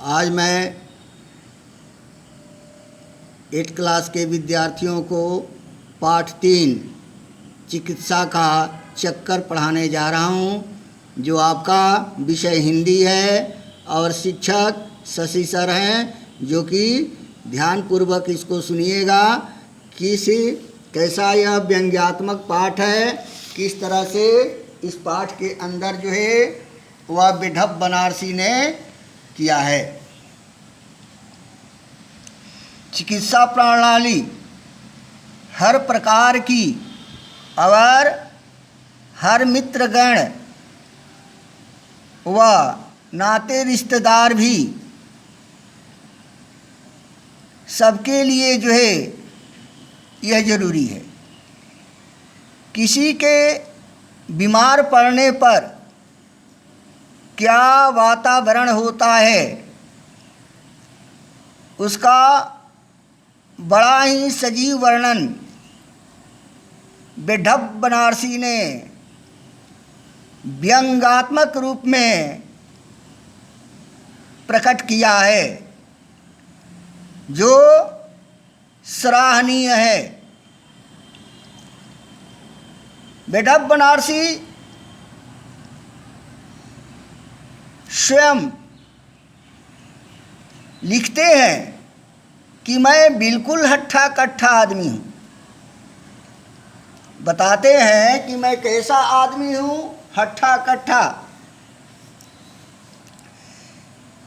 आज मैं 8 क्लास के विद्यार्थियों को पाठ 3 चिकित्सा का चक्कर पढ़ाने जा रहा हूँ, जो आपका विषय हिंदी है और शिक्षक शशि सर हैं, जो कि ध्यानपूर्वक इसको सुनिएगा। कैसा यह व्यंग्यात्मक पाठ है, किस तरह से इस पाठ के अंदर जो है वह विडम्ब बनारसी ने किया है। चिकित्सा प्रणाली हर प्रकार की और हर मित्रगण व नाते रिश्तेदार भी सबके लिए जो है यह जरूरी है। किसी के बीमार पड़ने पर क्या वातावरण होता है, उसका बड़ा ही सजीव वर्णन विडम्ब बनारसी ने व्यंग्यात्मक रूप में प्रकट किया है, जो सराहनीय है। विडम्ब बनारसी स्वयं लिखते हैं कि मैं बिल्कुल हट्ठा कट्ठा आदमी हूँ। बताते हैं कि मैं कैसा आदमी हूँ, हट्ठा कट्ठा।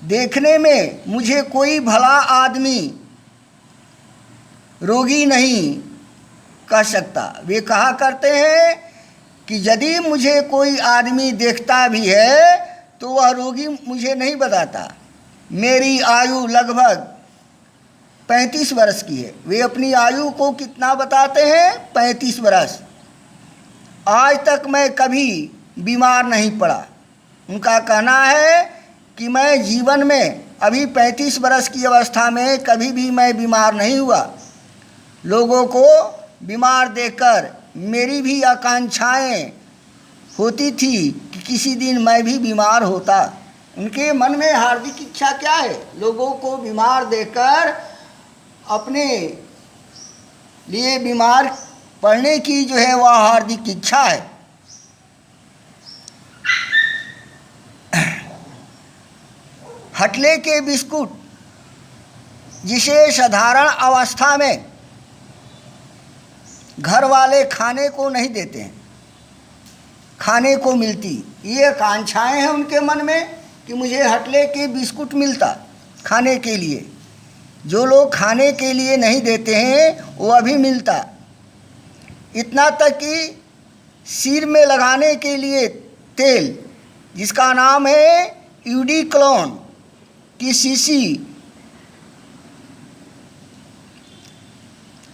देखने में मुझे कोई भला आदमी रोगी नहीं कह सकता। वे कहा करते हैं कि यदि मुझे कोई आदमी देखता भी है तो वह रोगी मुझे नहीं बताता। मेरी आयु लगभग 35 वर्ष की है। वे अपनी आयु को कितना बताते हैं? 35 वर्ष। आज तक मैं कभी बीमार नहीं पड़ा। उनका कहना है कि मैं जीवन में अभी 35 वर्ष की अवस्था में कभी भी मैं बीमार नहीं हुआ। लोगों को बीमार देखकर मेरी भी आकांक्षाएं होती थी कि किसी दिन मैं भी बीमार होता। उनके मन में हार्दिक इच्छा क्या है? लोगों को बीमार देखकर अपने लिए बीमार पड़ने की जो है वह हार्दिक इच्छा है। हटले के बिस्कुट, जिसे साधारण अवस्था में घर वाले खाने को नहीं देते हैं, खाने को मिलती, ये आकांक्षाएं हैं उनके मन में कि मुझे हटले के बिस्कुट मिलता खाने के लिए। जो लोग खाने के लिए नहीं देते हैं वो अभी मिलता। इतना तक कि सिर में लगाने के लिए तेल, जिसका नाम है यूडिक्लोन की शीशी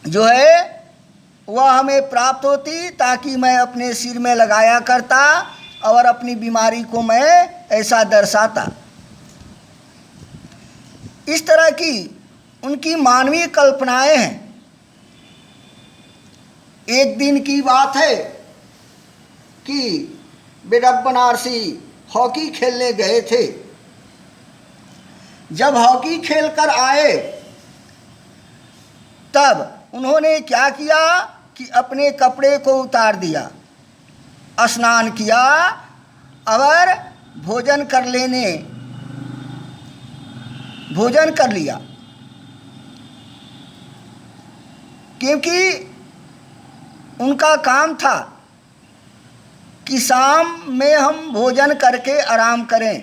जो है वह हमें प्राप्त होती, ताकि मैं अपने सिर में लगाया करता और अपनी बीमारी को मैं ऐसा दर्शाता। इस तरह की उनकी मानवीय कल्पनाएं हैं। एक दिन की बात है कि विडम्ब बनारसी हॉकी खेलने गए थे। जब हॉकी खेलकर आए तब उन्होंने क्या किया कि अपने कपड़े को उतार दिया, स्नान किया और भोजन कर लिया। क्योंकि उनका काम था कि शाम में हम भोजन करके आराम करें।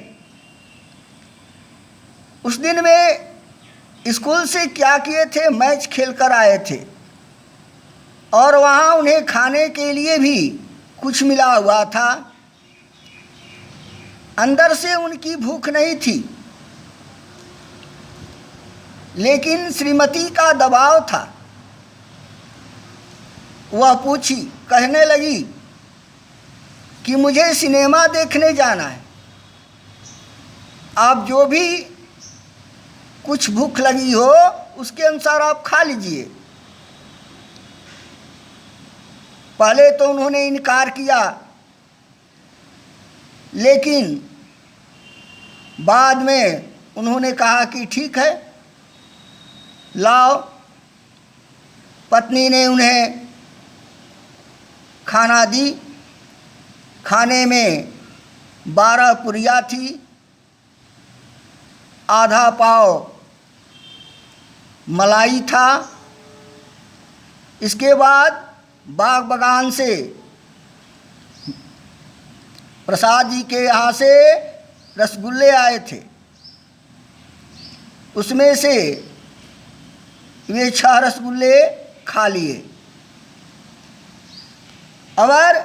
उस दिन वे स्कूल से क्या किए थे? मैच खेलकर आए थे और वहाँ उन्हें खाने के लिए भी कुछ मिला हुआ था। अंदर से उनकी भूख नहीं थी, लेकिन श्रीमती का दबाव था। वह पूछी, कहने लगी कि मुझे सिनेमा देखने जाना है, आप जो भी कुछ भूख लगी हो उसके अनुसार आप खा लीजिए। पहले तो उन्होंने इनकार किया, लेकिन बाद में उन्होंने कहा कि ठीक है, लाओ। पत्नी ने उन्हें खाना दी। खाने में 12 पुरिया थी, आधा पाव मलाई था। इसके बाद बाग बगान से प्रसाद जी के यहाँ से रसगुल्ले आए थे। उसमें से वे 6 रसगुल्ले खा लिए और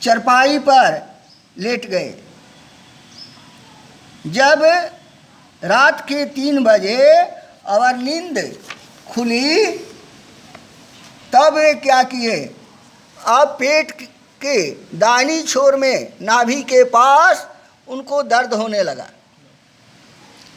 चरपाई पर लेट गए। जब रात के 3 बजे और नींद खुली, तब वे क्या किए, अब पेट के दाहिनी छोर में नाभि के पास उनको दर्द होने लगा।